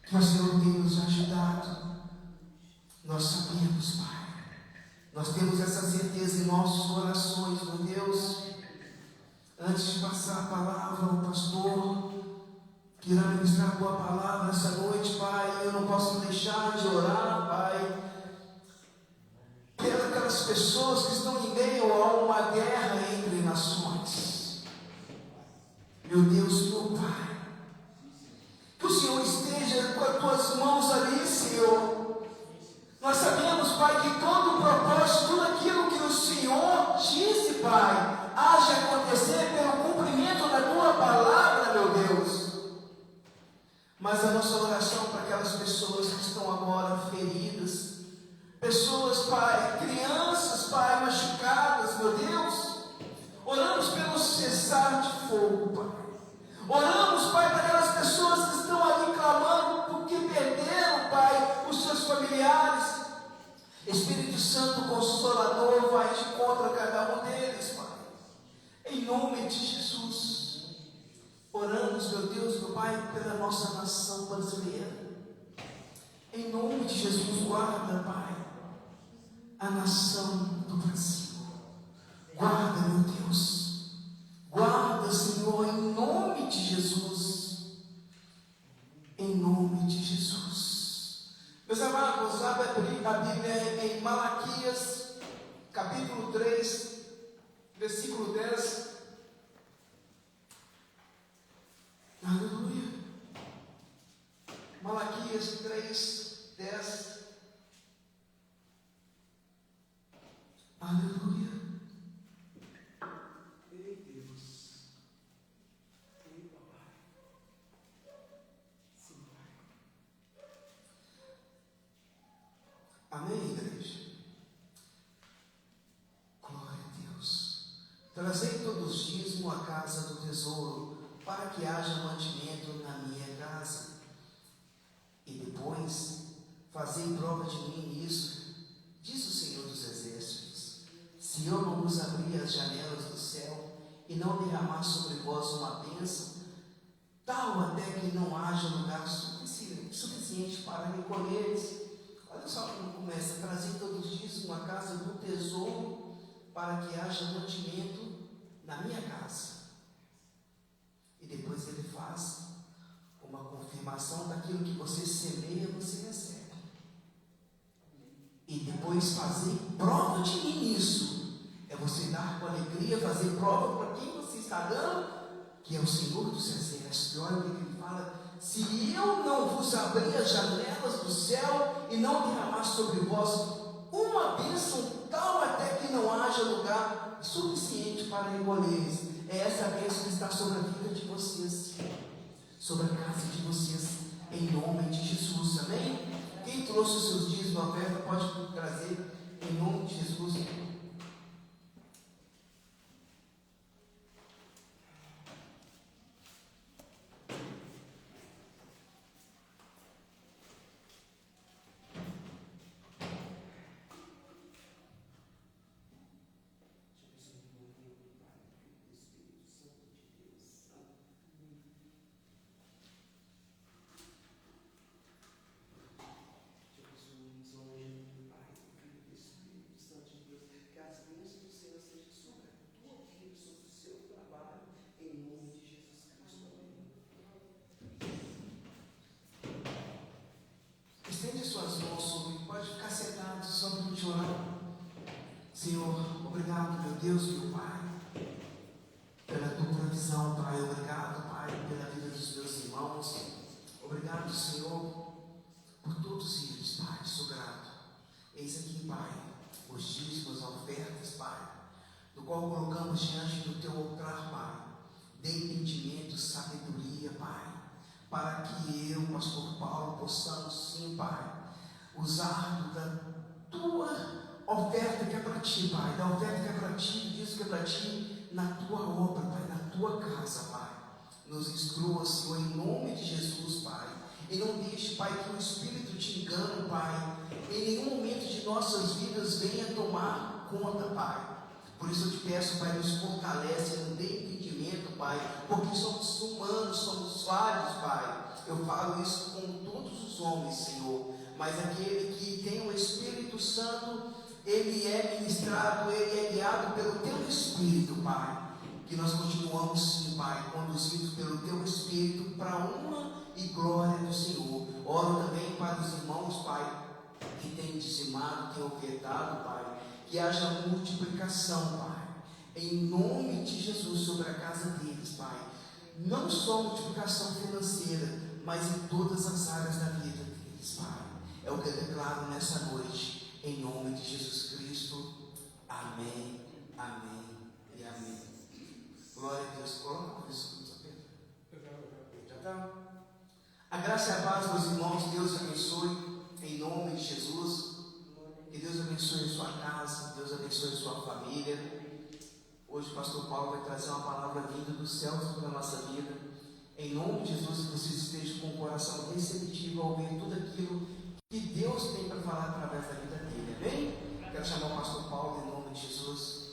que o Senhor tem nos ajudado. Nós sabemos, Pai, nós temos essa certeza em nossos corações, meu Deus. Antes de passar a palavra ao pastor que irá ministrar a tua palavra essa noite, Pai, eu não posso deixar de orar, Pai, pelas pessoas que estão em meio a uma guerra entre nações. Meu Deus, meu Pai, que o Senhor esteja com as tuas mãos ali, Senhor. Nós sabemos, Pai, que todo o propósito, tudo aquilo que o Senhor disse, Pai, haja acontecer pelo cumprimento da tua palavra, meu Deus. Mas a nossa oração para aquelas pessoas que estão agora feridas, pessoas, Pai, crianças, Pai, machucadas, meu Deus, oramos pelo cessar de fogo, Pai. Oramos, Pai, para aquelas pessoas que estão ali clamando porque perderam, Pai, os seus familiares. Espírito Santo Consolador, vai de encontro a cada um deles, Pai. Em nome de Jesus. Oramos, meu Deus, meu Pai, pela nossa nação brasileira. Em nome de Jesus, guarda, Pai, a nação do Brasil. Guarda, meu Deus. Guarda, Senhor, em nome de Jesus. Em nome de Jesus. Meus amados, abre a Bíblia em Malaquias, capítulo 3, versículo 10. Aleluia. Malaquias 3, 10. Aleluia. Ei, Deus. Ei, papai. Sim, Pai. Amém, igreja? Glória a Deus. Trazei todos os dízimos à casa do tesouro, para que haja mantimento na minha casa. E depois, fazei prova de mim nisso, diz o Senhor dos Exércitos, se eu não vos abrir as janelas do céu, e não derramar sobre vós uma bênção, tal até que não haja lugar suficiente para recolheres. Olha só como começa: trazer todos os dias uma casa do tesouro, para que haja mantimento na minha casa. E depois ele faz uma confirmação daquilo que você semeia, você recebe. E depois fazer prova de mim nisso. É você dar com alegria, fazer prova para quem você está dando, que é o Senhor dos Exércitos. Olha o que ele fala: se eu não vos abrir as janelas do céu e não derramar sobre vós uma bênção, tal até que não haja lugar suficiente para recolheres. É essa bênção que está sobre a vida de vocês, sobre a casa de vocês, em nome de Jesus, amém? Quem trouxe os seus dízimos na oferta pode trazer, em nome de Jesus. Senhor, obrigado, meu Deus, meu Pai, pela tua provisão, Pai. Obrigado, Pai, pela vida dos meus irmãos. Obrigado, Senhor, por todos eles, Pai. Sou grato. Eis aqui, Pai, os dízimos, as ofertas, Pai, do qual colocamos diante do teu altar, Pai. Dê entendimento, sabedoria, Pai, para que eu, pastor Paulo, possamos, sim, Pai, usar da tua oferta que é para ti, Pai, da oferta que é para ti, disso que é para ti, na tua obra, Pai, na tua casa, Pai. Nos instrua, Senhor, em nome de Jesus, Pai. E não deixe, Pai, que o Espírito te engane, Pai. Em nenhum momento de nossas vidas venha tomar conta, Pai. Por isso eu te peço, Pai, nos fortalece, nos dê entendimento, Pai, porque somos humanos, somos falhos, Pai. Eu falo isso com todos os homens, Senhor, mas aquele que tem o Espírito Santo, ele é ministrado, ele é guiado pelo Teu Espírito, Pai. Que nós continuamos, sim, Pai, conduzidos pelo Teu Espírito para a honra e glória do Senhor. Oro também para os irmãos, Pai, que têm dizimado, têm ofertado, Pai, que haja multiplicação, Pai, em nome de Jesus, sobre a casa deles, Pai. Não só multiplicação financeira, mas em todas as áreas da vida deles, Pai. É o que eu declaro nessa noite, em nome de Jesus Cristo. Amém, amém e amém. Glória a Deus. Coloca isso, já está. A graça e a paz, meus irmãos, Deus abençoe, em nome de Jesus. Que Deus abençoe a sua casa, Deus abençoe a sua família. Hoje o pastor Paulo vai trazer uma palavra vinda do céu sobre a nossa vida. Em nome de Jesus, que vocês estejam com o coração receptivo ao ouvir tudo aquilo que Deus tem para falar através da vida dele. Amém? Quero chamar o pastor Paulo em nome de Jesus.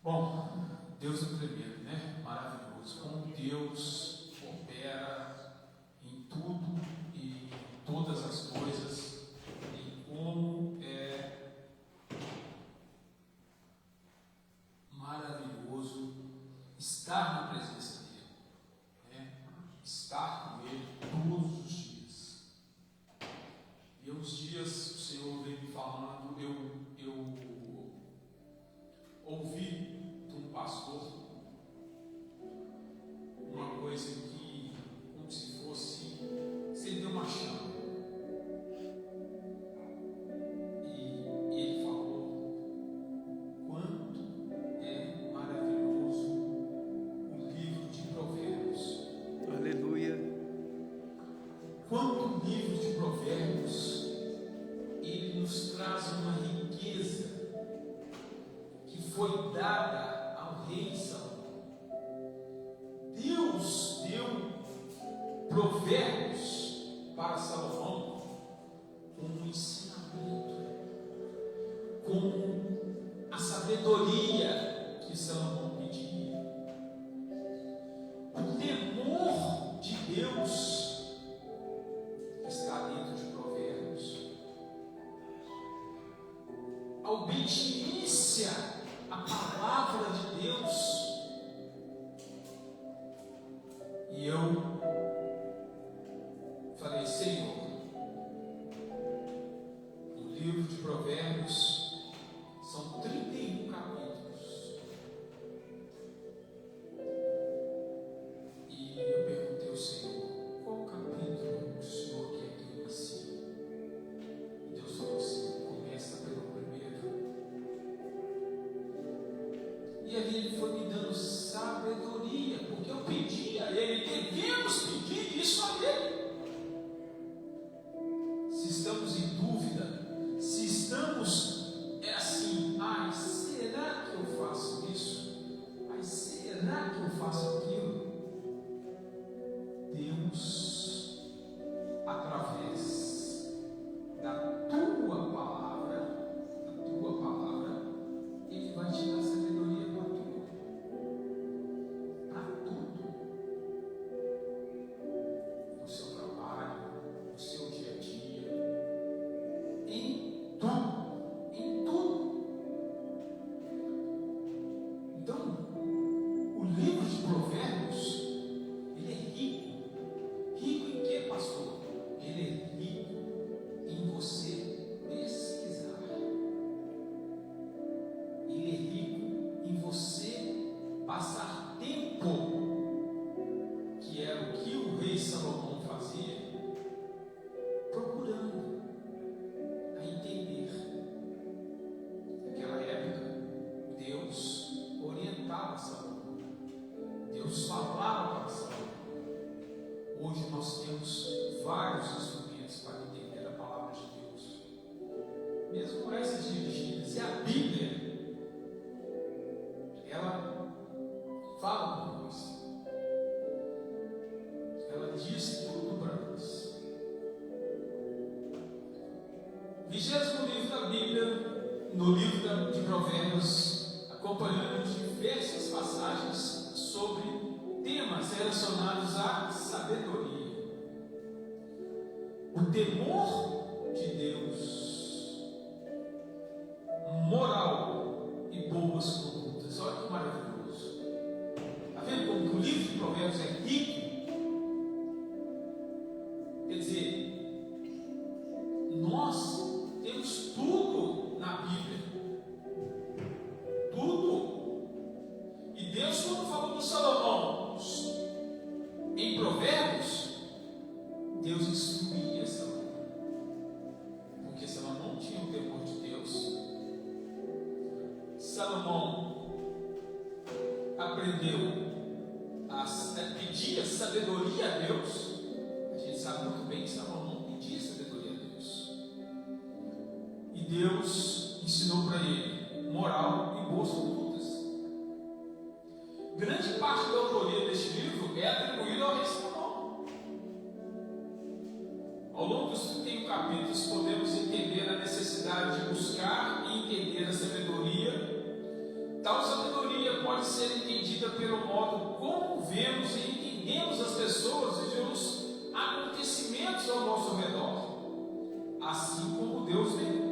Bom, Deus é primeiro, né? Maravilhoso. Como Deus opera em tudo e em todas as coisas, e como é maravilhoso estar na presença dele, né? Estar com ele todos os dias. E uns dias o Senhor veio me falando, eu ouvi de um pastor uma coisa que, como se fosse, acendeu uma chama, e ele falou quanto é maravilhoso o livro de Provérbios. Aleluia. Quanto o livro de Provérbios ele nos traz uma riqueza que foi dada ao rei Salomão. Deus deu Provérbios para Salomão como um ensinamento, como a sabedoria que Salomão pedia. O temor de Deus está dentro de Provérbios. A obediência à palavra de Deus. E eu falei, Senhor, o livro de Provérbios são 31 capítulos. E eu perguntei ao Senhor, qual capítulo o Senhor quer que eu ensine? E Deus falou assim, começa pelo primeiro. E ali ele foi me dando sabedoria, porque eu pedi a ele, devemos pedir isso a ele. Se estamos em dúvida, se estamos assim, ai, será que eu faço isso? Ai, será que eu faço aquilo? Deus, através da tua palavra, Ele vai te dar sabedoria para tudo. nos falava ao coração. Hoje nós temos vários instrumentos para entender a palavra de Deus, mesmo por essas dirigidas. E a Bíblia, ela fala por nós, ela diz tudo para nós. 20º livro da Bíblia, no livro de Provérbios, acompanhando diversas passagens sobre temas relacionados à sabedoria. O temor de Deus, moral e boas condutas. Olha que maravilhoso. Está vendo como o livro de Provérbios é rico? Quer dizer, nós temos tudo na Bíblia. Tudo. E Deus, quando falou com Salomão em Provérbios, Deus instruía Salomão, porque Salomão tinha o temor de Deus. Salomão aprendeu a pedir sabedoria a Deus. A gente sabe muito bem que Salomão pedia sabedoria a Deus, e Deus ensinou para ele moral e boas condutas. Grande parte da autoria deste livro é atribuída ao rei Salomão. Ao longo dos 31 capítulos, podemos entender a necessidade de buscar e entender a sabedoria. Tal sabedoria pode ser entendida pelo modo como vemos e entendemos as pessoas e os acontecimentos ao nosso redor, assim como Deus vê.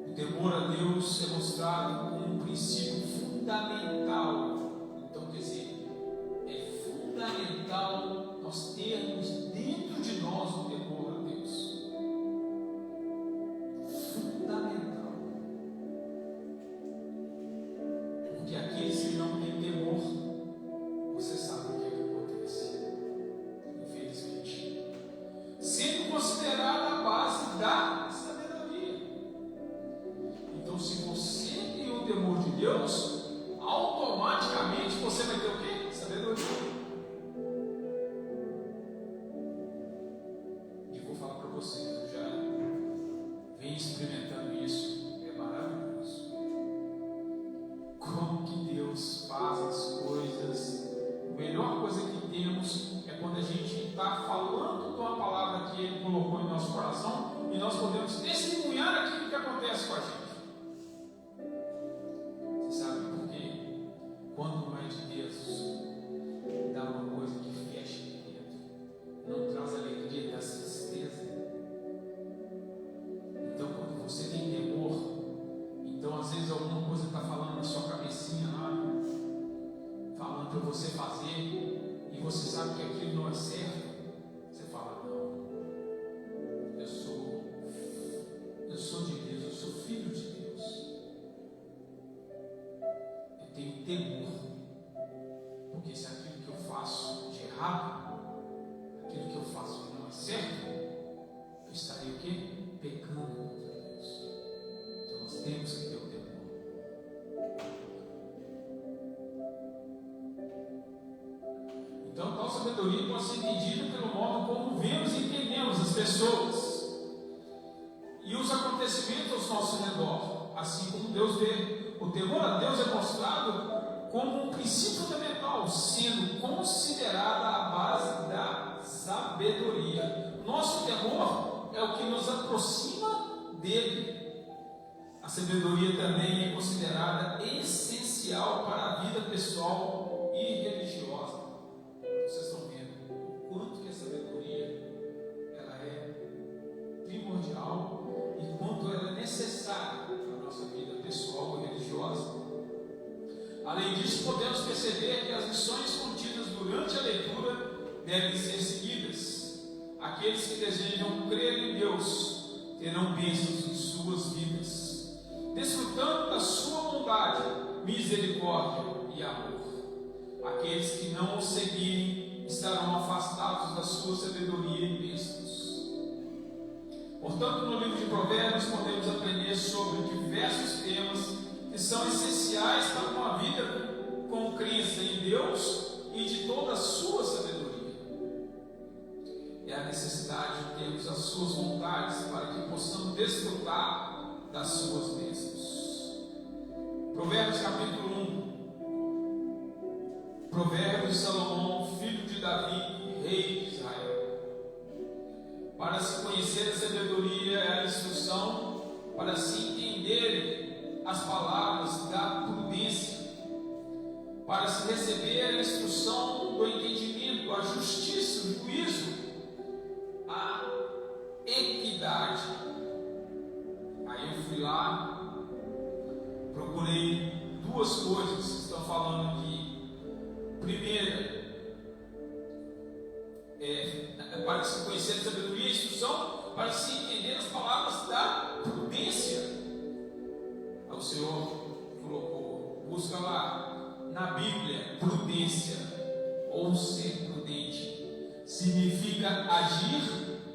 O temor a Deus é mostrado como um princípio fundamental. Então, quer dizer, é fundamental nós termos dentro de nós o temor a Deus. Fundamental. Porque aqueles que não têm temor, você sabe o que acontece, infelizmente, sendo considerada a base da sabedoria. Então, se você tem o temor de Deus, automaticamente você vai ter o quê? Sabedoria. E vou falar para vocês, eu já venho experimentando isso, é maravilhoso. Como que Deus faz as coisas. A melhor coisa que temos é quando a gente está falando de uma palavra que Ele colocou em nosso coração e nós podemos testemunhar aquilo que acontece com a gente. Você sabe por quê? Quando não é de Deus, dá uma coisa que fecha aqui dentro, não traz alegria, traz tristeza. Então, quando você tem temor, então às vezes alguma coisa está falando na sua cabecinha lá, falando para você fazer, e você sabe que aquilo não é certo. Você fala: não, eu sou de Deus, eu sou filho de Deus, eu tenho temor, porque se aquilo que eu faço de errado, aquilo que eu faço que não é certo, eu estarei o quê? Pecando contra Deus. Então nós temos que ter o temor. Então, tal sabedoria pode ser entendida pelo modo como vemos e entendemos as pessoas e os acontecimentos ao nosso redor, assim como Deus vê. O temor a Deus é mostrado como um princípio fundamental, sendo considerada a base da sabedoria. Nosso temor é o que nos aproxima dele. A sabedoria também é considerada essencial para a vida pessoal e religiosa. Vocês estão vendo o quanto que a sabedoria ela é primordial e quanto ela é necessária para a nossa vida pessoal e religiosa. Além disso, podemos perceber que as lições contidas durante a leitura devem ser seguidas. Aqueles que desejam crer em Deus terão bênçãos em suas vidas, desfrutando da sua bondade, misericórdia e amor. Aqueles que não o seguirem estarão afastados da sua sabedoria e bênçãos. Portanto, no livro de Provérbios podemos aprender sobre diversos temas que são essenciais para uma vida Deus e de toda a sua sabedoria. É a necessidade de termos as suas vontades para que possamos desfrutar das suas bênçãos. Provérbios capítulo 1. Provérbios de Salomão, filho de Davi, rei de Israel. Para se conhecer a sabedoria é a instrução, para se entenderem as palavras da prudência, para se receber a instrução do entendimento, a justiça, o juízo, a equidade. Aí eu fui lá, procurei duas coisas que estão falando aqui. Primeira, para se conhecer a sabedoria e a instrução, para se entender as palavras da prudência. O Senhor colocou, busca lá na Bíblia, prudência ou ser prudente. Significa agir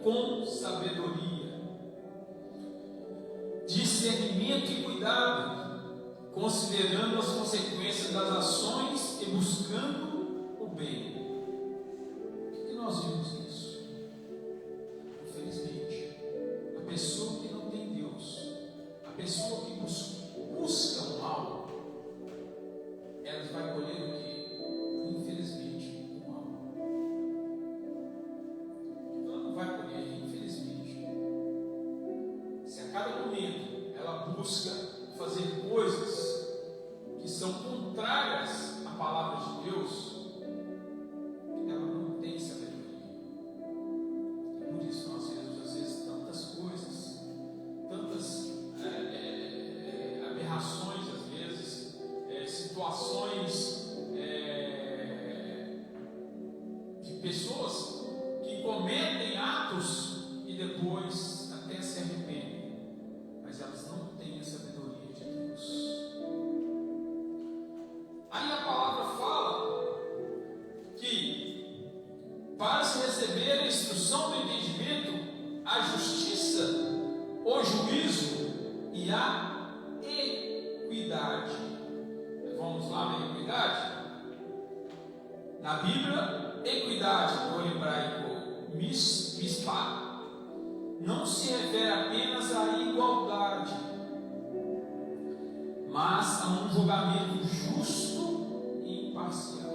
com sabedoria, discernimento e cuidado, considerando as consequências das ações e buscando o bem. O que nós vimos nisso? Infelizmente, a pessoa que não tem Deus, a pessoa que busca o mal, ela vai colher o quê? Infelizmente, o mal. Ela não vai colher, infelizmente. Se a cada momento ela busca fazer coisas que são contrárias à palavra de Deus, ela não tem sabedoria. E por isso nós vemos às vezes tantas coisas, tantas aberrações, às vezes, situações de pessoas que cometem atos e depois até se arrependem, mas elas não têm a sabedoria de Deus. Aí a palavra fala que para se receber a instrução do entendimento, a justiça, o juízo e a equidade. Vamos lá ver equidade? Na Bíblia, equidade, no hebraico, mispá, não se refere apenas à igualdade, mas a um julgamento justo e imparcial,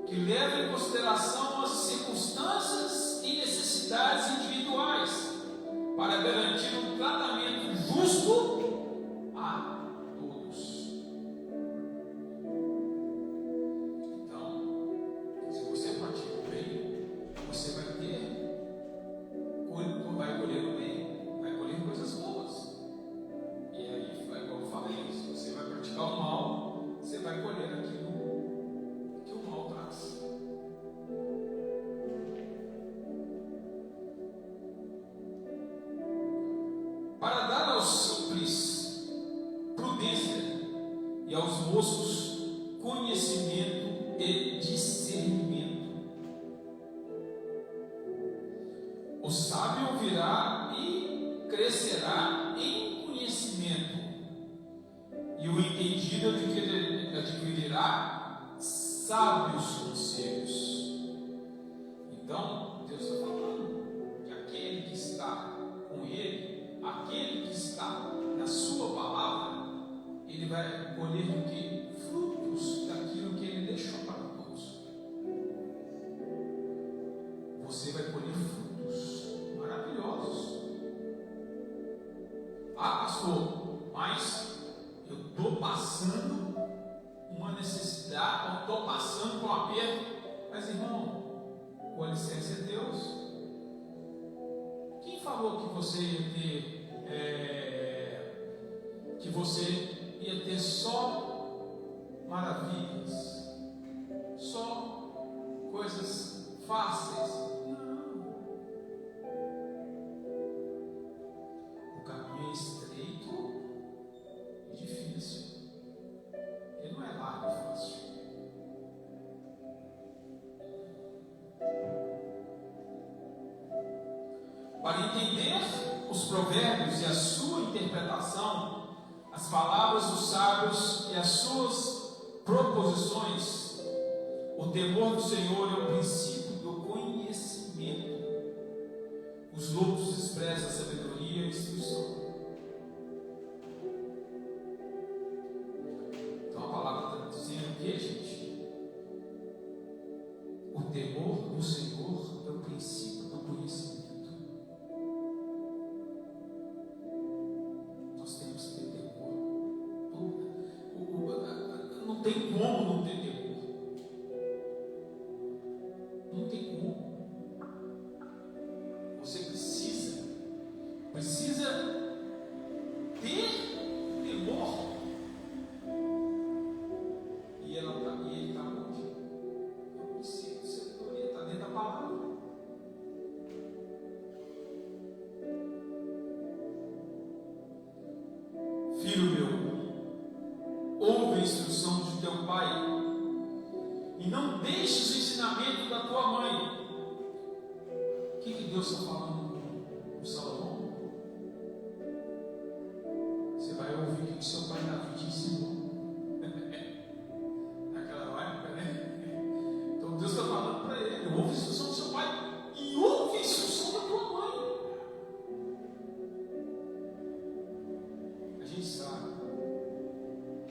que leva em consideração as circunstâncias e necessidades individuais, para garantir um tratamento justo a todos. Então, se você pratica o bem, você vai colher o bem, vai colher coisas boas. E aí, igual eu falei, se você vai praticar o mal, você vai colher aquilo que o mal traz. Para dar aos simples prudência e aos moços conhecimento e discernimento. O sábio ouvirá e crescerá em conhecimento, e o entendido adquirirá sábios conselhos. Então, Deus está falando que aquele que está com Ele, aquele que está na sua palavra, ele vai colher do que? Frutos daquilo que ele deixou para todos. Você vai colher frutos maravilhosos. Ah, pastor, mas eu estou passando uma necessidade, estou passando por um aperto. Mas irmão, com a licença de Deus, quem falou que você ia ter só maravilhas, só coisas fáceis? Não. O caminho é estreito e difícil. Ele não é largo e fácil. Para entender os provérbios e a sua interpretação, as palavras dos sábios e as suas proposições, o temor do Senhor é o princípio do conhecimento. Os loucos expressam a sabedoria e a instrução. Então a palavra está dizendo o que, gente? O temor do Senhor é o princípio do conhecimento. Nós temos que ter temor. Não tem como não ter temor. Não tem como. Você precisa ter temor. E ele está onde? Eu preciso de sabedoria, está dentro da palavra. Filho meu, ouve a instrução de teu pai e não deixes o ensinamento da tua mãe. O que Deus está falando com Salomão? Você vai ouvir o que seu pai Davi te ensinou. Naquela época, né? Então Deus está falando para ele: ouve a instrução do seu pai e ouve a instrução da tua mãe. A gente sabe,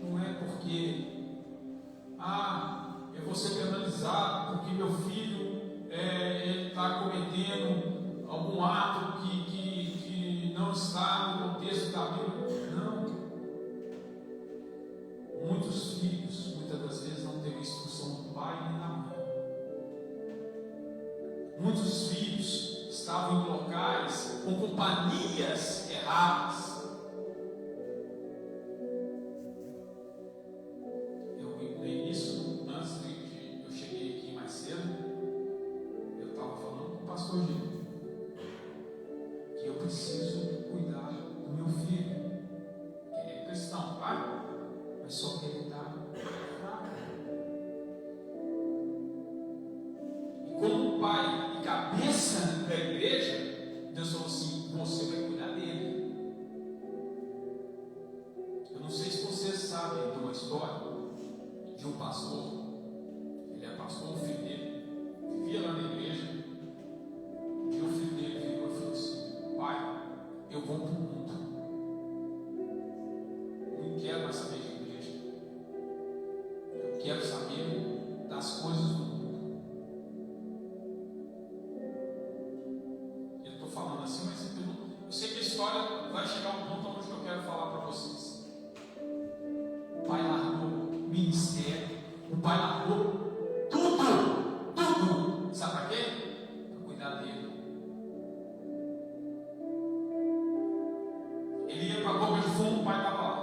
não é porque eu vou ser penalizado porque meu filho ele está cometendo algum ato que não está no contexto da Bíblia. Não. Muitos filhos, muitas das vezes, não têm a instrução do pai nem da mãe. Muitos filhos estavam em locais com companhias erradas. No início, antes de eu cheguei aqui mais cedo, eu estava falando com o pastor Gil que eu preciso cuidar do meu filho. Ele é cristão, tá? Mas só que ele está fraco. E como pai e cabeça da igreja, Deus falou assim: você vai cuidar dele. Eu não sei se vocês sabem de uma história de um pastor. Ele é pastor, o filho dele vivia lá na igreja. E o filho dele virou e falou assim: pai, eu vou para o mundo, não quero mais saber de igreja, eu quero saber das coisas do mundo. Eu estou falando assim, mas eu sei que a história vai chegar a um ponto onde eu quero falar para vocês. O pai largou o ministério, o pai largou tudo. Sabe para quê? Para cuidar dele. Ele ia para a boca de fumo, o pai estava lá.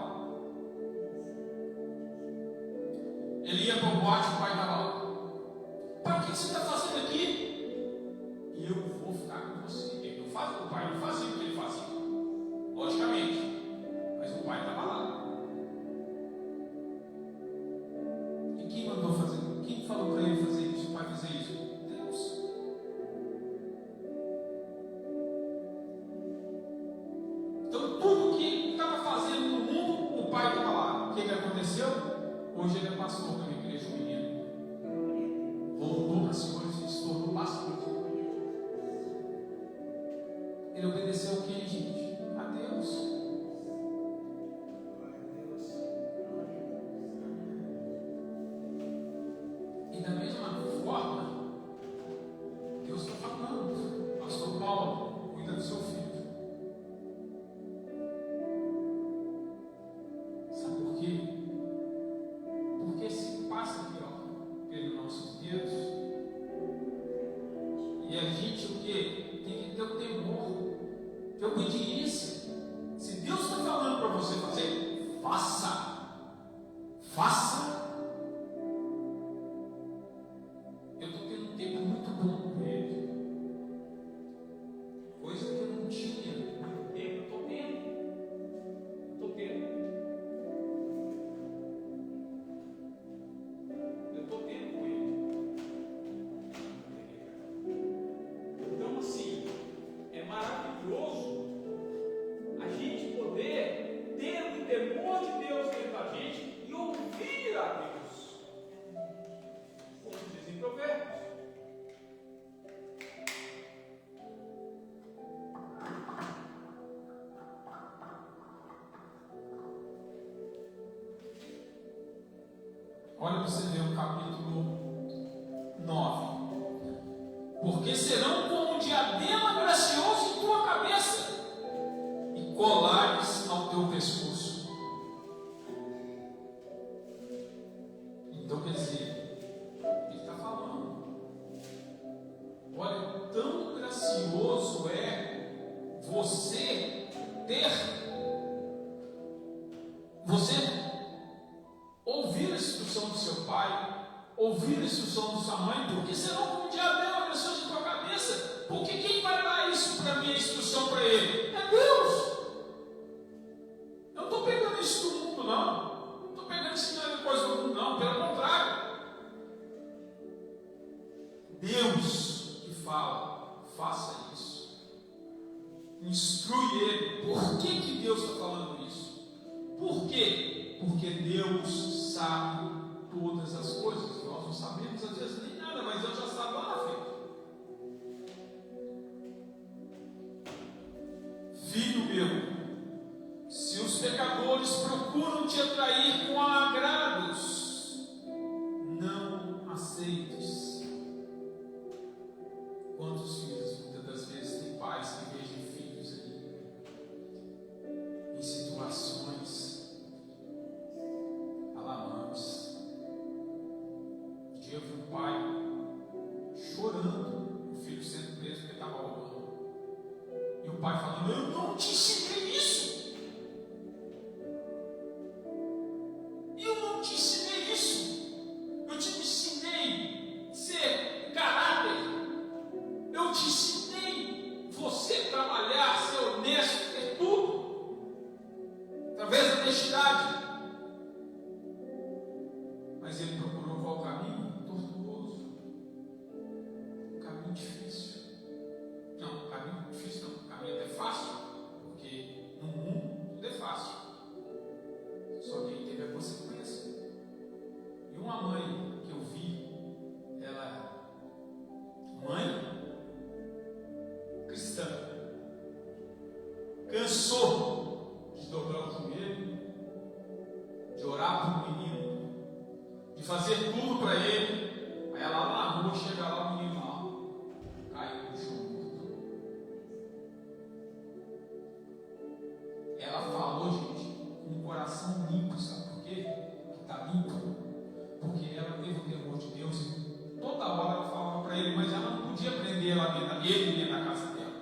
Ele ia para o boate, o pai estava lá. Pai, o que você está fazendo aqui? E eu vou ficar com você. Ele não faz, o pai não fazia o que ele fazia, logicamente, mas o pai estava lá. E quem mandou fazer? Quem falou para ele fazer isso? O pai fazer isso? Deus. Então tudo que ele estava fazendo no mundo, o pai estava lá. O que aconteceu? Hoje ele é pastor da minha igreja, o menino voltou para as coisas e se tornou pastor. Ele obedeceu o que, gente? A Deus. E da mesma forma, Deus está falando: pastor Paulo, cuida do seu filho. Sabe por quê? Porque se passa aqui, pelos nossos dedos, e a gente o quê? Tem que ter o temor, ter obediência. Se Deus está falando para você fazer, faça. Eu estou tendo um tempo muito bom com ele, coisa que eu não tinha muito tempo. Eu estou tendo. Eu estou tendo com ele. Então, assim, é maravilhoso a gente poder ter o temor de Deus dentro da gente e ouvir Olha para você ver o capítulo 9. Porque serão como um diadema gracioso em tua cabeça e colares ao teu pescoço. Então quer dizer, ele está falando, olha, tão gracioso é você ouvir a instrução do seu pai, ouvir a instrução da sua mãe, porque senão como um diadema gracioso em tua cabeça. Porque quem vai dar isso para mim, a instrução para ele? É Deus. Eu não estou pegando isso do mundo, não. Não estou pegando ensinando coisa do mundo, não. Pelo contrário. Deus que fala, faça isso. Instrui ele. Por que Deus está falando isso? Por quê? Porque Deus sabe todas as coisas. Nós não sabemos às vezes nem nada, mas Deus já sabe lá na frente. Filho meu, se os pecadores procuram te atrair com agrados, não aceites. Quantos filhos, muitas das vezes, tem pais que vejam filhos ali em situações alarmantes. Um dia eu vi um pai chorando, o filho sendo preso porque estava roubando. E o pai falando: eu não te ensinei isso. Eu não te ensinei isso. Eu te ensinei a ser caráter. Eu te ensinei você trabalhar, ser honesto, ter tudo, através da honestidade. Mas ele procurou qual caminho? Tortuoso. Caminho difícil. Não, caminho difícil não. Caminho até fácil. Porque no mundo tudo é fácil. Só que aí teve a consequência. E uma mãe que eu vi, ela, mãe cristã, cansou de dobrar o joelho, de orar para o menino, de fazer tudo para ele. Aí ela lá na rua, chega lá, o menino lá caiu no chão. Ela falou, gente, com o coração limpo. Sabe por quê? Que está limpo. Porque ela teve o temor de Deus e toda hora ela falava para ele, mas ela não podia aprender lá dentro, ele na casa dela.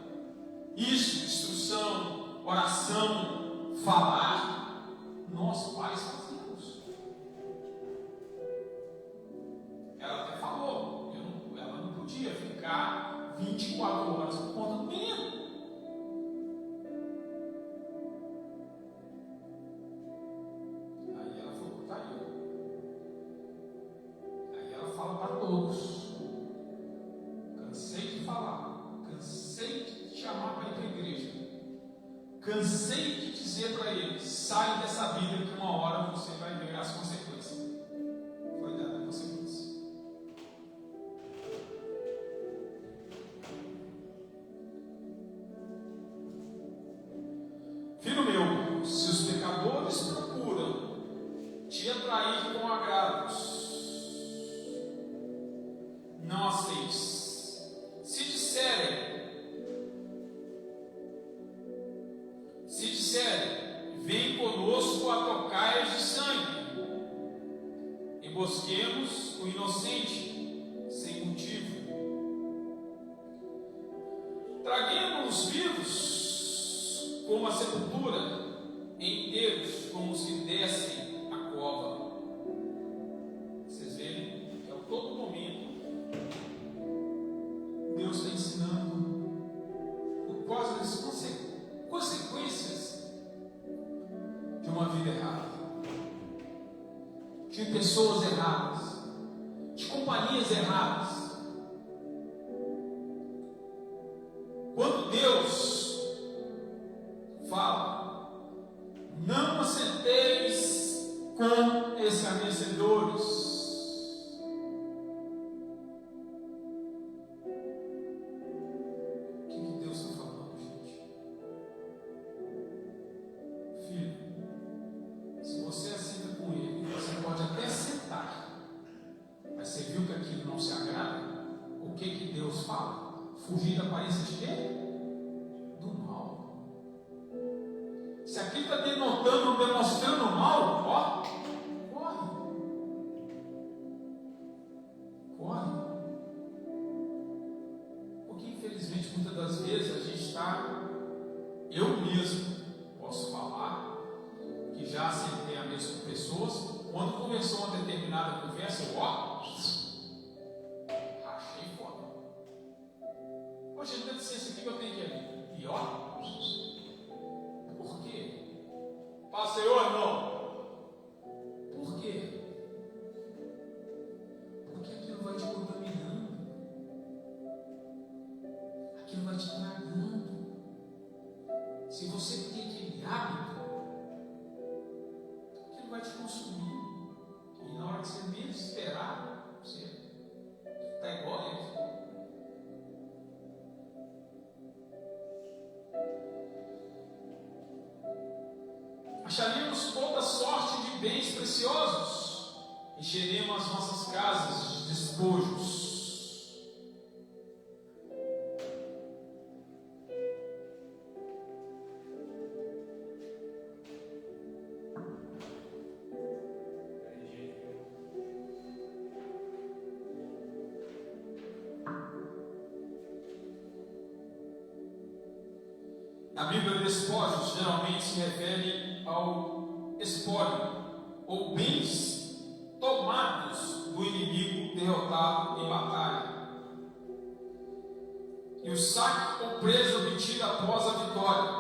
Isso, instrução, oração, falar, nós pais fazemos. Ela até falou, ela não podia ficar 24 horas por conta do menino. Aí ela falou: tá aí. Aí ela fala para todos: cansei de falar, cansei de te chamar para ir para a igreja, cansei de dizer para ele: sai dessa vida que uma hora você vai ver as consequências. Foi dada a consequência. Filho meu, se os pecadores procuram te atrair com agrados, não aceites. Se disserem, vem conosco a tocaias de sangue, e busquemos o inocente sem motivo. Traguemos-nos vivos como a sepultura, inteiros como os que descem a cova. Vocês veem que a todo momento Deus está ensinando quais as consequências de uma vida errada, de pessoas erradas, de companhias erradas. Quando Deus fala: não assenteis com escarnecedores, você assenta com ele, você pode até sentar, Fugir da aparência de quê? Do mal. Se aqui está denotando, demonstrando o mal, ó, corre. Corre. Porque infelizmente muitas das vezes a gente está, eu mesmo posso falar, que já sentei a mesa com pessoas, quando começou uma determinada conversa, eu rachei fora. Poxa, não dá licença aqui que eu tenho que ir ali. E por quê? Passeou não? Por quê? Porque aquilo vai te contaminando, aquilo vai te tragando. Se você tem aquele hábito, aquilo vai te consumir. E na hora que você menos esperar, você está igual a ele. Acharíamos toda sorte de bens preciosos, encheremos as nossas casas de despojos. A Bíblia, despojos geralmente se refere ao espólio ou bens tomados do inimigo derrotado em batalha. E o saque ou presa obtida após a vitória.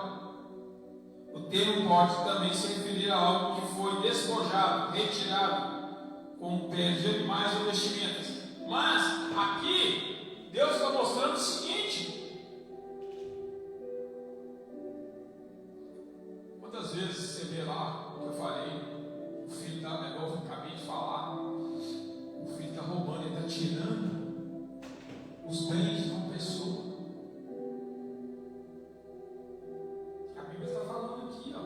O termo pode também se referir a algo que foi despojado, retirado, como pele de animais ou vestimentas. Mas aqui Deus está mostrando o seguinte: quantas vezes você vê lá o que eu falei, o filho está, eu acabei de falar, o filho está roubando, ele está tirando os bens de uma pessoa. A Bíblia está falando aqui, ó.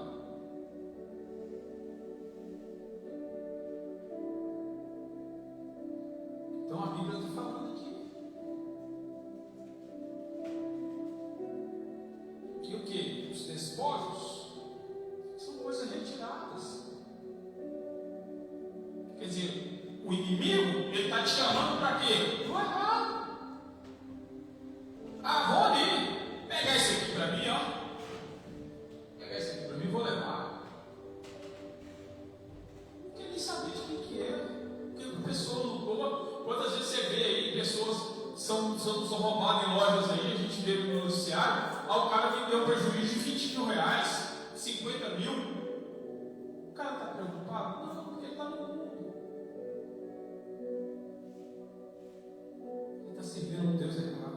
Então a Bíblia está falando aqui. E o que? Os despojos são coisas retiradas. Quer dizer, o inimigo, ele está te chamando para quê? Não é errado. Vou ali, pegar isso aqui para mim, ó. Pegar isso aqui para mim, vou levar. Porque ele sabia de quem que era. Porque a pessoa não rouba. Quantas vezes você vê aí pessoas são roubadas em lojas aí, a gente vê no noticiário, o cara vendeu um prejuízo de 20 mil reais, 50 mil. O cara está preocupado? Não, porque ele está no mundo. Ele está servindo um Deus errado.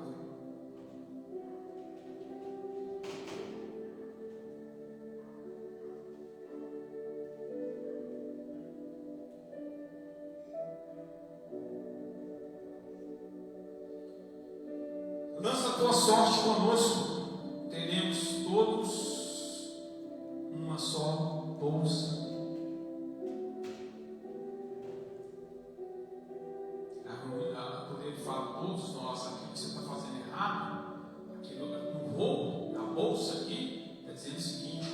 Lança a tua sorte conosco, teremos todos uma só bolsa. Quando ele fala todos nós, aquilo que você está fazendo errado, aquilo no roubo, na bolsa aqui, está dizendo o seguinte: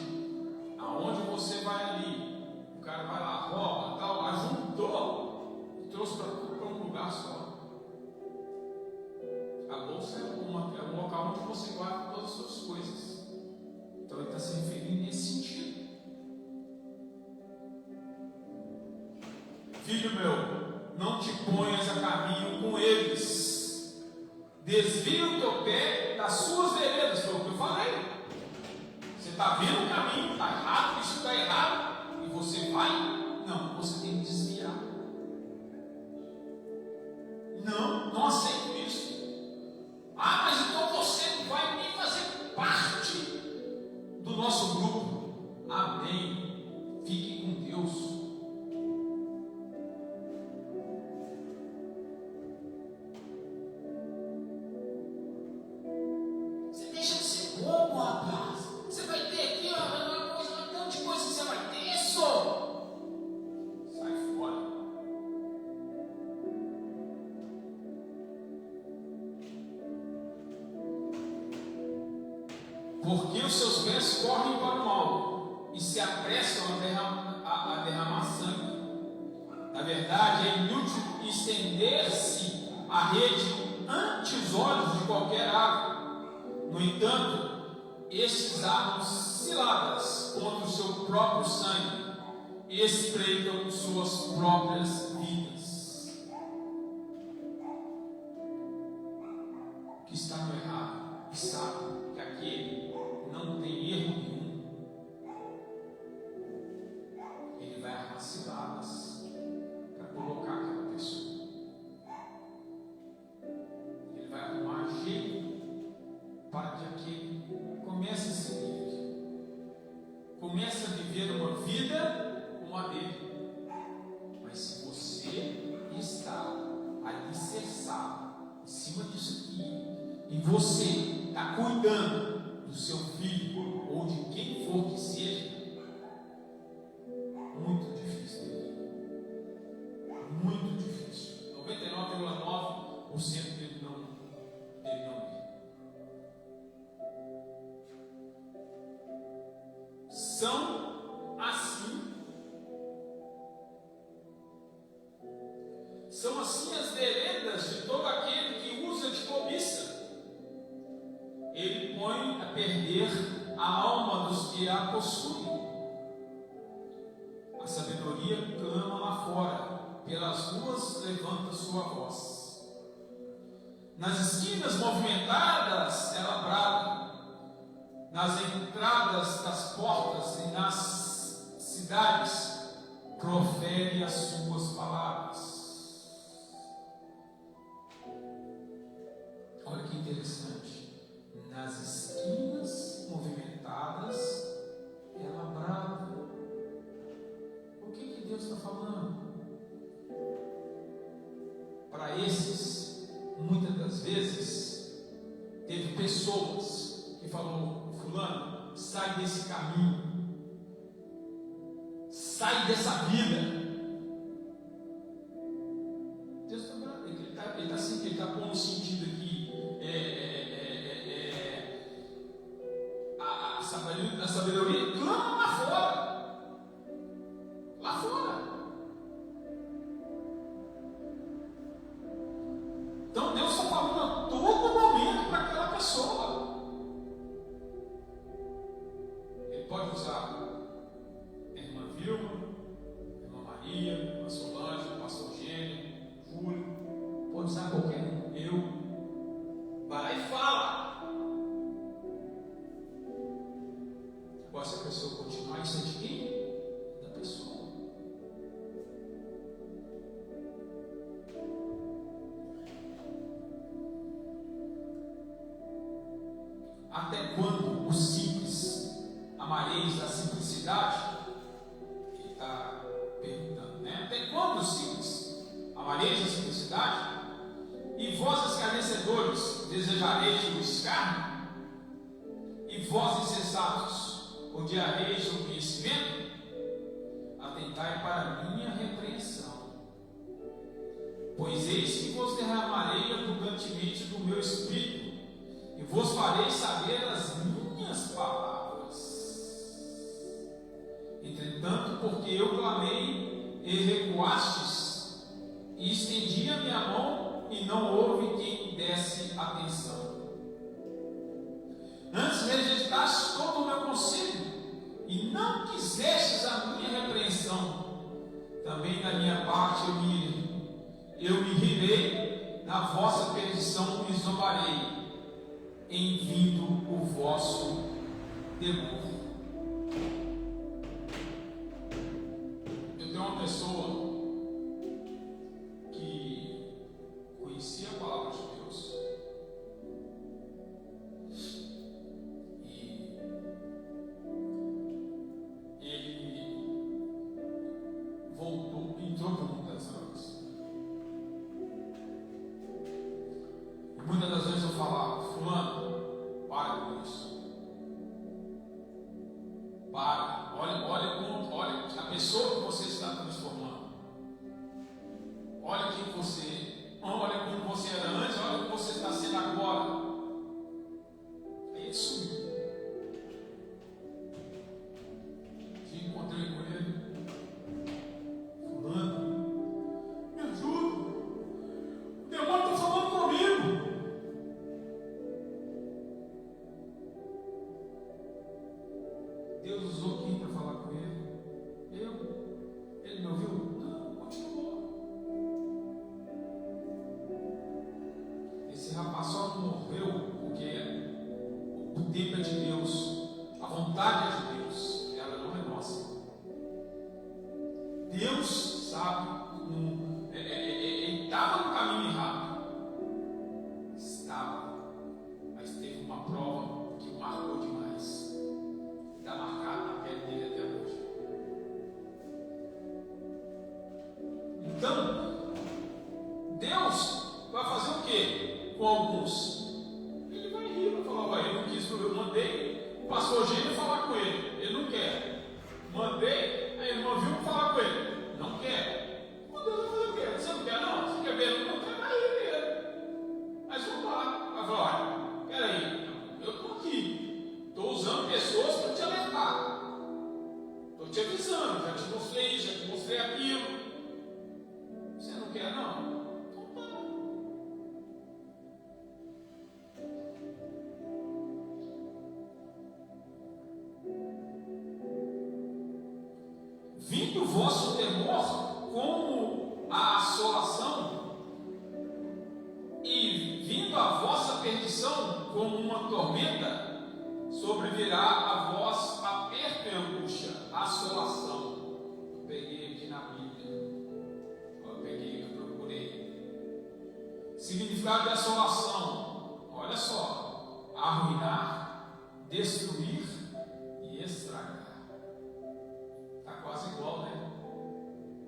aonde você vai ali, o cara vai lá, rouba, tal, ajuntou e trouxe para um lugar só. A bolsa é um local onde você guarda todas as suas coisas. Então ele está se referindo nesse sentido. Filho meu, não te ponhas a caminho com eles. Desvia o teu pé das suas veredas. Foi o que eu falei. Você está vendo o caminho, está errado, isso está errado, e você vai? Não, você tem que desviar. Não aceito isso. Mas então você não vai nem fazer parte do nosso grupo. Amém. Fique com Deus. Você deixa de ser bobo, rapaz. Você vai ter aqui, um monte de coisa que você vai ter, só. Sai fora. porque os seus pés correm para o mal e se apressam a derramar sangue. Na verdade, é inútil estender-se a rede ante os olhos de qualquer ave. No entanto, estes armam ciladas contra o seu próprio sangue e espreitam suas próprias vidas. O que está no errado e sabe que aquele não tem erro nenhum, ele vai armar ciladas para colocar aquela pessoa. Ele vai arrumar jeito para que aquele comece a ser livre, comece a viver uma vida como a dele. Mas se você está alicerçado em cima disso aqui, e você está cuidando do seu filho ou de quem for que seja, muito difícil dele. Muito difícil. 99,9% dele não ir. São assim as veredas de todo aquele que usa de cobiça. Ele põe a perder a alma dos que a possuem. A sabedoria clama lá fora, pelas ruas levanta sua voz. Nas esquinas movimentadas ela brada, nas entradas das portas e nas cidades profere as suas palavras. Olha que interessante. Nas esquinas movimentadas ela brada. O que Deus está falando? Para esses, muitas das vezes, teve pessoas que falou: fulano, sai desse caminho, sai dessa vida. Deus está bravo, ele está pondo sentido aqui. A sabedoria clama lá fora. Lá fora. Então Deus está falando a todo momento para aquela pessoa. Ele pode usar a irmã Vilma, a irmã Maria, a irmã Solange, o pastor Gênio, Júlio. Pode usar qualquer um. Eu. Vai lá e fala. Agora, se a pessoa continuar, isso é de quem? Da pessoa. Até quando o simples amareis da simplicidade? Ele está perguntando, né? Até quando o simples amareis da simplicidade? E vós, escarnecedores, desejareis o escárnio? E vós, insensatos, odiareis o conhecimento? Atentai para a minha repreensão. Pois eis que vos derramarei abundantemente do meu espírito, e vos farei saber as minhas palavras. Entretanto, porque eu clamei e recuastes, e estendi a minha mão, e não houve quem desse atenção. Antes rejeitaste todo o meu conselho, e não quisestes a minha repreensão. Também da minha parte eu me rirei, na vossa perdição me zombarei, em vindo o vosso temor. Eu tenho uma pessoa que conhecia a palavra de Deus e ele voltou, entrou para o mundo das drogas. E muitas das vezes eu falava: fulano, para com isso. Para, olha a pessoa que você está transformando. Olha quem você, olha como você era antes, olha o que você está sendo agora. Aí ele sumiu. esse rapaz só não morreu porque o tempo é de Deus, a vontade é de Deus, ela não é nossa. Deus sabe, ele estava no caminho errado, estava, mas teve uma prova que o marcou demais, está marcado na pele dele até hoje. Então, Deus vai fazer o que com alguns? Ele vai rir, vai falar: ele não quis, eu mandei o pastor Gênio falar com ele, ele não quer. Mandei a irmã Vilma falar com ele, não quer. Deus vai fazer o quê? Você não quer, não? Você quer ver? Não quer, vai rir mesmo. Mas vamos lá. Vai falar: olha, peraí, eu estou aqui, estou usando pessoas para te alertar, estou te avisando, já te mostrei isso, já te mostrei aquilo. Você não quer, não? Então tá. Vindo o vosso temor como a assolação, e vindo a vossa perdição como uma tormenta, sobrevirá a vós aperto e angústia, assolação. Eu peguei aqui na Bíblia, eu procurei. Significado de assolação: olha só, arruinar, destruir e estragar. Está quase igual, né?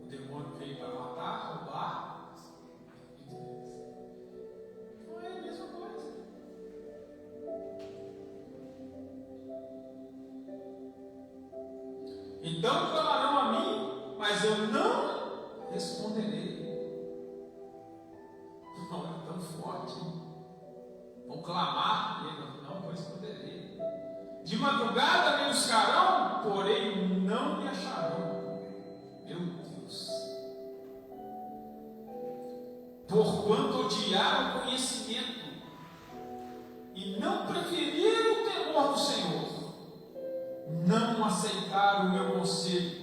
O demônio veio para matar, roubar. Não é a mesma coisa. Então clamarão a mim, mas eu não responderei. Não é tão forte. Vão clamar e eu não responderei. De madrugada me buscarão, porém não me acharão. Meu Deus. Porquanto odiaram o conhecimento e não preferiram o temor do Senhor, não aceitaram o meu conselho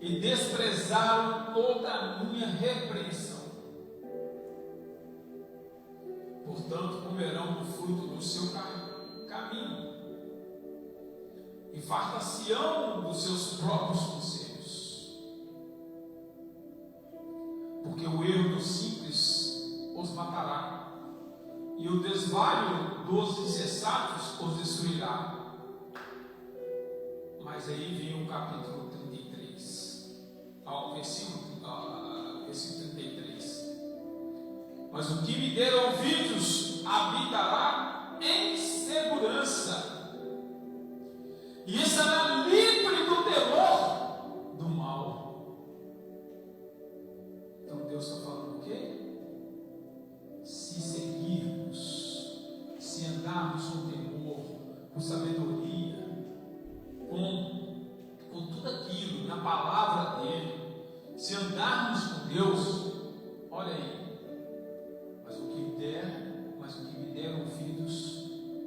e desprezaram toda a minha repreensão. Portanto, comerão do fruto do seu caminho e fartar-se-ão dos seus próprios conselhos, porque o erro dos simples os matará, e o desvario dos insensatos os destruirá. Mas aí vem o capítulo 33, versículo 33. Mas o que me der ouvidos habitará em segurança, e estará livre do temor do mal. Então Deus está falando o quê? Se seguirmos, se andarmos com temor, com sabedoria, com tudo aquilo na palavra dele, se andarmos com Deus, olha aí, mas o que me der ouvidos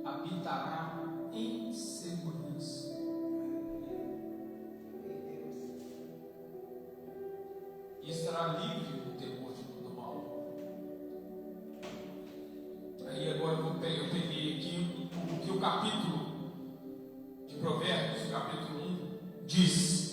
habitará em segurança. E estará livre do temor de todo mal. Aí agora eu peguei aqui o que o capítulo de Provérbios, o capítulo 1, diz.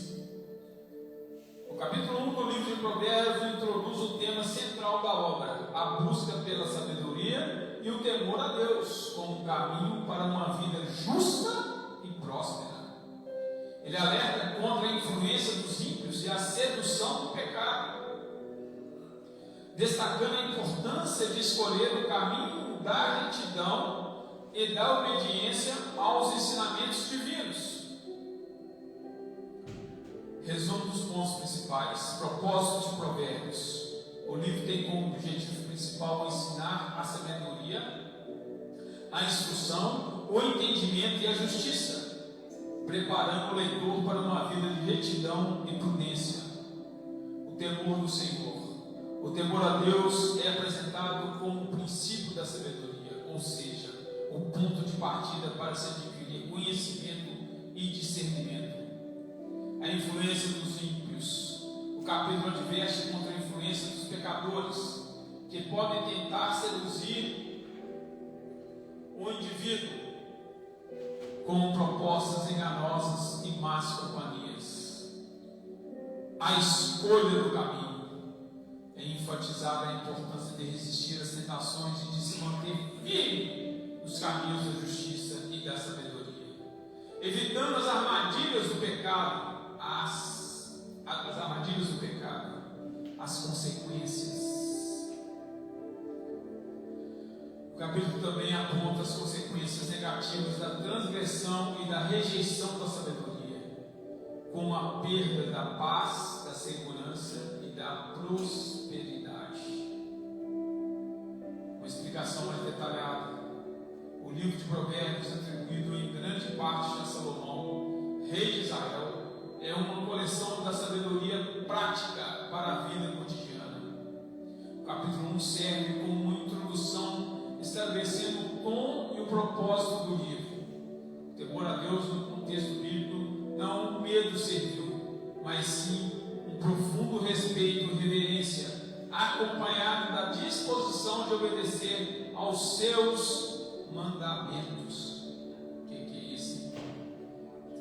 O capítulo 1 do livro de Provérbios introduz o tema central da obra: a busca pela sabedoria e o temor a Deus como caminho para uma vida justa e próspera. Ele alerta contra a influência dos ímpios e a sedução do pecado, destacando a importância de escolher o caminho da retidão e da obediência aos ensinamentos divinos. Resumo dos pontos principais. Propósito de Provérbios. O livro tem como objetivo principal ensinar a sabedoria, a instrução, o entendimento e a justiça, preparando o leitor para uma vida de retidão e prudência. O temor do Senhor. O temor a Deus é apresentado como o princípio da sabedoria, ou seja, o ponto de partida para se adquirir conhecimento e discernimento. A influência dos ímpios. O capítulo adverte contra a influência dos pecadores, que podem tentar seduzir o indivíduo com propostas enganosas e más companhias. A escolha do caminho é enfatizar a importância de resistir às tentações e de se manter firme nos caminhos da justiça e da sabedoria, evitando as armadilhas do pecado, as consequências. O capítulo também aponta as consequências negativas da transgressão e da rejeição da sabedoria, como a perda da paz, da segurança e da prosperidade. Uma explicação mais detalhada: o livro de Provérbios, atribuído em grande parte a Salomão, rei de Israel, é uma coleção da sabedoria prática para a vida cotidiana. O capítulo 1 serve como uma introdução, estabelecendo o tom e o propósito do livro. O temor a Deus no contexto bíblico não um medo servil, mas sim um profundo respeito e reverência, acompanhado da disposição de obedecer aos seus mandamentos. O que é isso?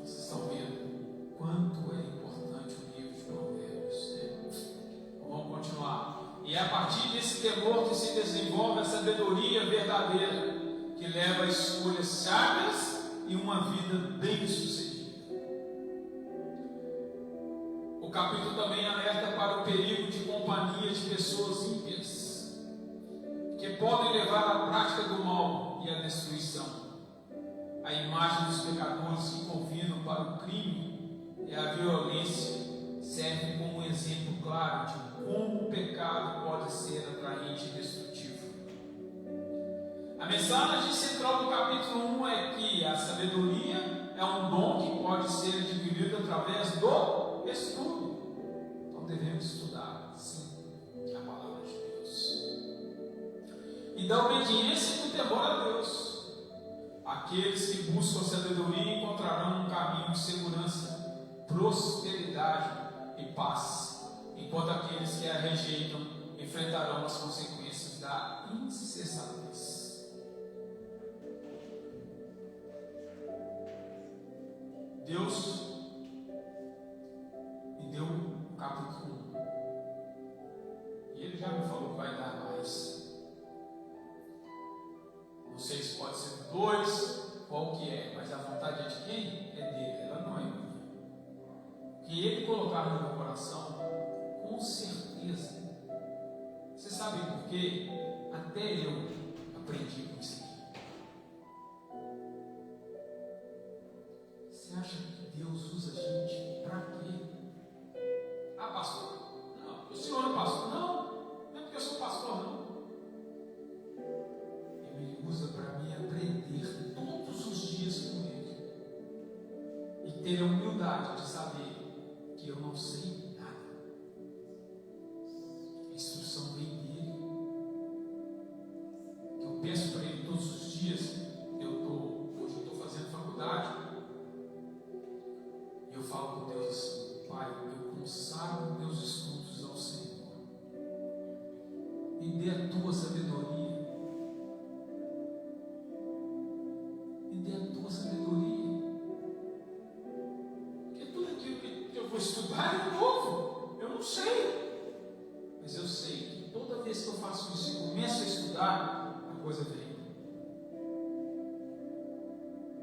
Vocês estão vendo quanto é importante o livro de Provérbios, né? Vamos continuar. E é a partir desse temor que se desenvolve a sabedoria verdadeira, que leva a escolhas sábias e uma vida bem-sucedida. O capítulo também alerta para o perigo de companhia de pessoas ímpias, que podem levar à prática do mal e à destruição. A imagem dos pecadores que convidam para o crime e a violência serve como um exemplo claro de como o pecado pode ser atraente e destrutivo. A mensagem central do capítulo 1 é que a sabedoria é um dom que pode ser adquirido através do estudo. Então devemos estudar, sim, a palavra de Deus. E da obediência e do temor a Deus. Aqueles que buscam a sabedoria encontrarão um caminho de segurança, prosperidade e paz, enquanto aqueles que a rejeitam enfrentarão as consequências da insensatez. Deus me deu o capítulo 1 e Ele já me falou que vai dar mais. Não sei se pode ser 2, qual que é, mas a vontade é de quem? É dele, ela não é minha. Que Ele colocar no meu coração, com certeza. Você sabe por quê? Até eu aprendi com isso aqui. Você acha que Deus usa a gente para quê? Ah, pastor? Não. O senhor é pastor? Não. Não é porque eu sou pastor, não. Ele me usa para me aprender todos os dias com Ele. E ter a humildade de saber que eu não sei nada. A instrução vem dele. Que eu peço para Ele todos os dias. Hoje eu estou fazendo faculdade. E eu falo com Deus assim: Pai, eu consagro meus estudos ao Senhor. Me dê a tua sabedoria. Me dê a tua sabedoria. Porque tudo aquilo que eu vou estudar é novo. Eu não sei. Mas eu sei que toda vez que eu faço isso e começo a estudar, a coisa vem.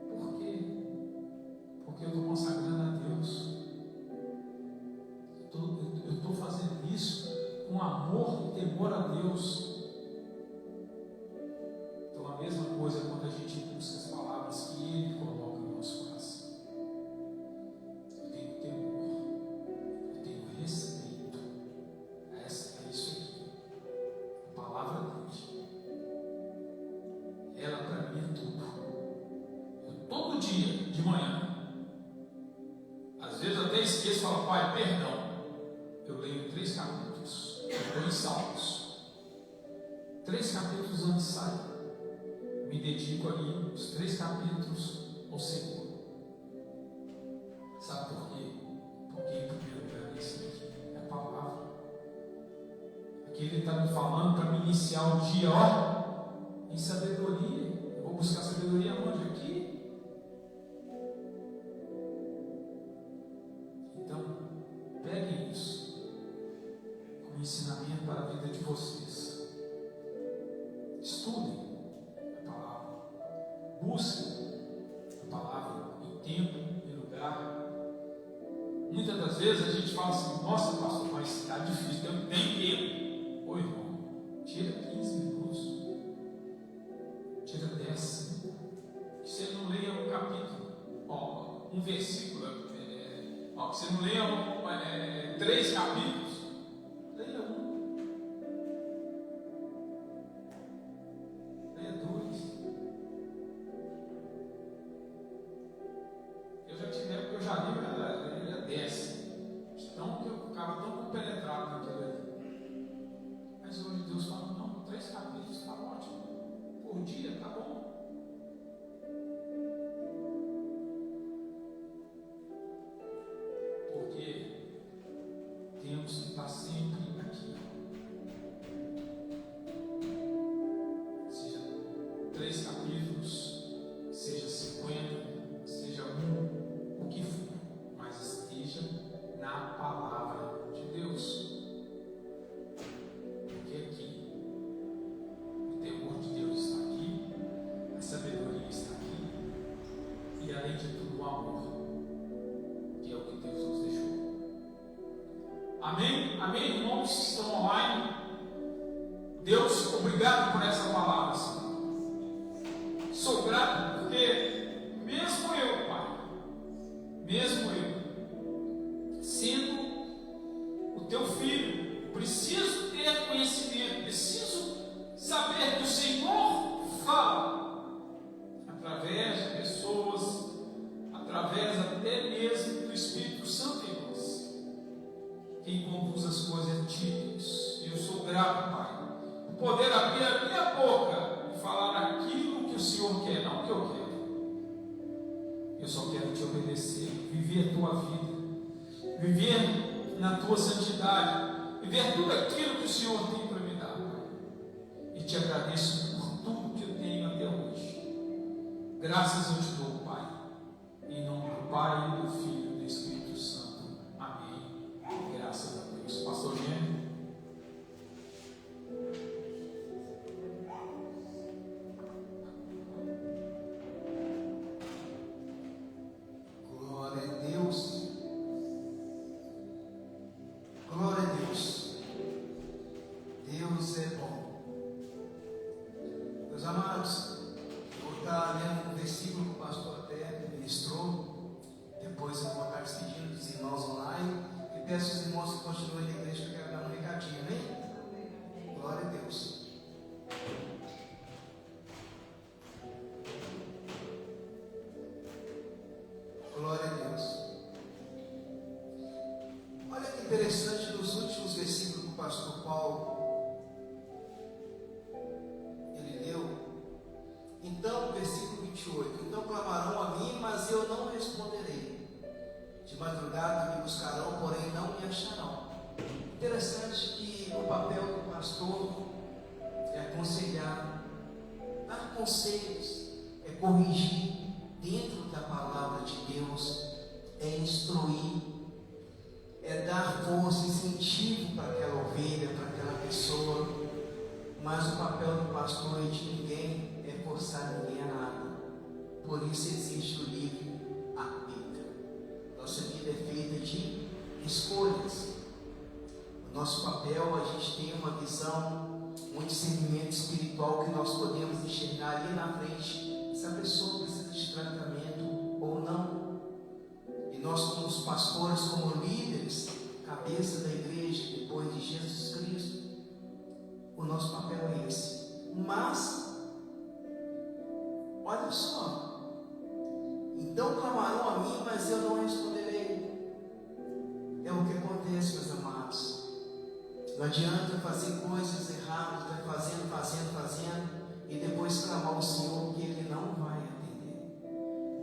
Por quê? Porque eu estou consagrando a Deus. Eu estou fazendo isso com amor e temor a Deus. Então a mesma coisa quando a gente busca as palavras que Ele coloca no nosso coração. Eu tenho temor, eu tenho respeito. É isso aqui. A palavra dele. Ela para mim é tudo. Eu todo dia, de manhã, às vezes até esqueço e falo: Pai, perdão. Eu leio 3 capítulos. Eu estou em Salmos. 3 capítulos antes de sair. Me dedico ali, os 3 capítulos ao Senhor. Sabe por quê? Porque em primeiro lugar é isso aqui. É a palavra. Aqui Ele está me falando para me iniciar o dia, ó, em sabedoria. Eu vou buscar sabedoria onde? Aqui? Então, peguem isso como ensinamento para a vida de vocês. Estudem a palavra, busquem a palavra em tempo e lugar. Muitas das vezes a gente fala assim: nossa, pastor, mas está difícil, não tem tempo. Ô irmão, tira 15 minutos, tira 10, que você não leia um capítulo, um versículo, que você não leia 3 capítulos, leia 1, leia 2. Eu já tive época que eu já li, ela desce, então que eu ficava tão compenetrado naquilo ali. Mas hoje Deus fala: não, 3 capítulos está ótimo, por dia está bom. Porque temos que estar sempre aqui. Seja 3 capítulos, seja 50, seja 1, o que for, mas esteja na palavra de Deus. Porque aqui o temor de Deus está aqui, a sabedoria está aqui, e além de tudo o amor, que é o que Deus nos deixou. Amém? Amém, irmãos que estão online? Deus, obrigado por essa palavra, Senhor. Sou grato porque mesmo eu, Pai, mesmo eu, sendo o teu filho, preciso ter conhecimento, preciso saber que o Senhor fala através de pessoas, através até mesmo do Espírito Santo em nós. Quem conduz as coisas é ti, Deus. E eu sou grato, Pai, por poder abrir a minha boca e falar aquilo que o Senhor quer, não o que eu quero. Eu só quero te obedecer, viver a tua vida, viver na tua santidade, viver tudo aquilo que o Senhor tem para me dar, Pai. E te agradeço por tudo que eu tenho até hoje. Graças eu te dou, Pai. Em nome do Pai, do Filho e do Espírito Santo. Amém. Graças a Deus. Pastor Gênio. Glória a Deus. Glória a Deus. Deus é bom. Meus amados, eu vou estar lendo um versículo que o pastor até ministrou. Depois eu vou estar despedindo dos irmãos online. E peço aos irmãos que continuem na igreja, que eu quero dar um recadinho, amém? Glória a Deus. Glória a Deus. Olha que interessante, nos últimos versículos que o pastor Paulo ele leu. Então, versículo 28: então clamarão a mim, mas eu não responderei. De madrugada me buscarão, porém não me acharão. Interessante que o papel do pastor é aconselhar, dar conselhos, é corrigir dentro da palavra de Deus, é instruir, é dar força e incentivo para aquela ovelha, para aquela pessoa. Mas o papel do pastor e de ninguém é forçar ninguém a nada. Por isso existe o livre arbítrio. Nossa vida é feita de escolhas. O nosso papel, a gente tem uma visão, um discernimento espiritual que nós podemos enxergar ali na frente se a pessoa precisa de tratamento ou não. E nós, como os pastores, como líderes, cabeça da igreja, depois de Jesus Cristo, o nosso papel é esse. Mas, olha só, então clamarão a mim, mas eu não responderei. É o que acontece, meus amados. Não adianta fazer coisas erradas, vai fazendo, e depois clamar ao Senhor, que Ele não vai atender.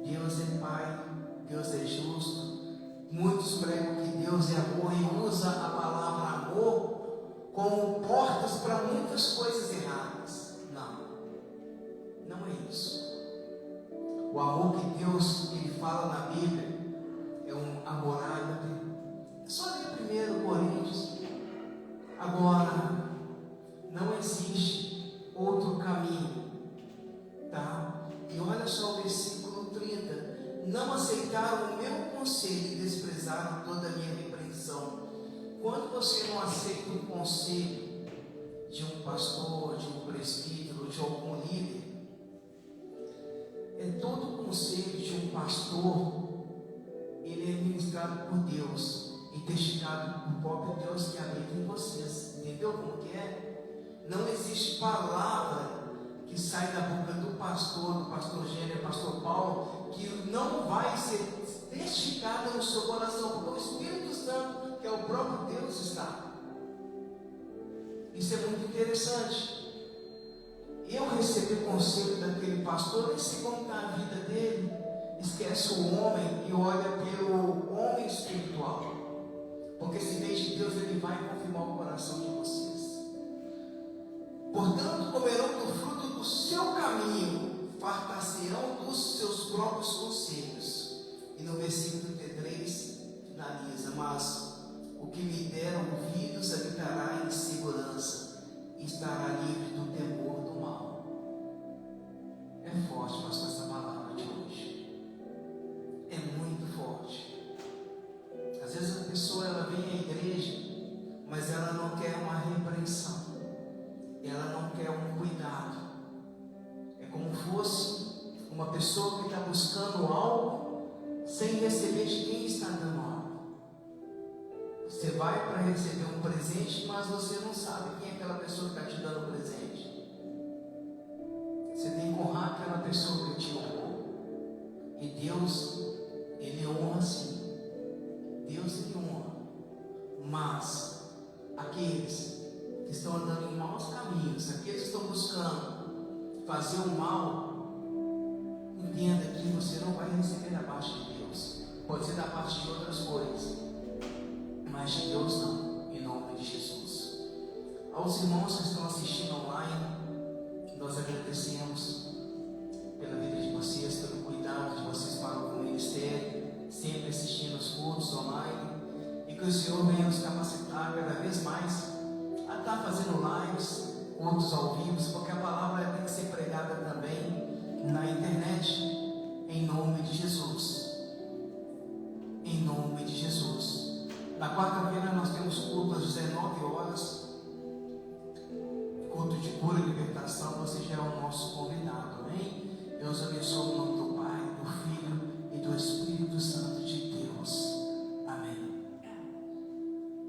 Deus é Pai, Deus é justo. Muitos pregam que Deus é amor e usa a palavra amor como portas para muitas coisas erradas. Não, não é isso. O amor que Deus ele fala na Bíblia é um amor ágape. É só ler 1 Coríntios. Agora, não existe outro caminho, tá? E olha só o versículo 30. Não aceitaram o meu conselho e desprezaram toda a minha repreensão. Quando você não aceita o conselho de um pastor, de um presbítero, de algum líder, todo o conselho de um pastor, ele é ministrado por Deus e testificado por próprio Deus que habita em vocês. Entendeu como que é? Não existe palavra que sai da boca do pastor Gênero, pastor Paulo, que não vai ser testificada no seu coração, porque o Espírito Santo, que é o próprio Deus, está. Isso é muito interessante. Eu recebi o conselho daquele pastor, nem sei como está a vida dele, esquece o homem e olha pelo homem espiritual, porque se vem de Deus, ele vai confirmar o coração de vocês. Portanto, comerão do fruto do seu caminho, fartar-se-ão dos seus próprios conselhos. E no versículo 33 finaliza: mas o que me der ouvidos habitará em segurança e estará livre do temor do mal. É forte, pastor, essa palavra de hoje. É muito forte. Às vezes a pessoa ela vem à igreja, mas ela não quer uma repreensão, ela não quer um cuidado. É como fosse uma pessoa que está buscando algo sem receber de quem está dando algo. Você vai para receber um presente, mas você não sabe quem é aquela pessoa que está te dando o presente. Você tem que honrar aquela pessoa que te honrou. E Deus, Ele honra sim. Deus, Ele honra. Mas aqueles que estão andando em maus caminhos, aqueles que estão buscando fazer o mal, entenda que você não vai receber da parte de Deus. Pode ser da parte de outras coisas, mas de Deus não, em nome de Jesus. Aos irmãos que estão assistindo online, nós agradecemos pela vida de vocês, pelo cuidado de vocês para o ministério, sempre assistindo os cultos online, e que o Senhor venha nos capacitar cada vez mais a estar fazendo lives, cultos ao vivo, porque a palavra tem que ser pregada também na internet, em nome de Jesus. Em nome de Jesus. Na quarta-feira nós temos culto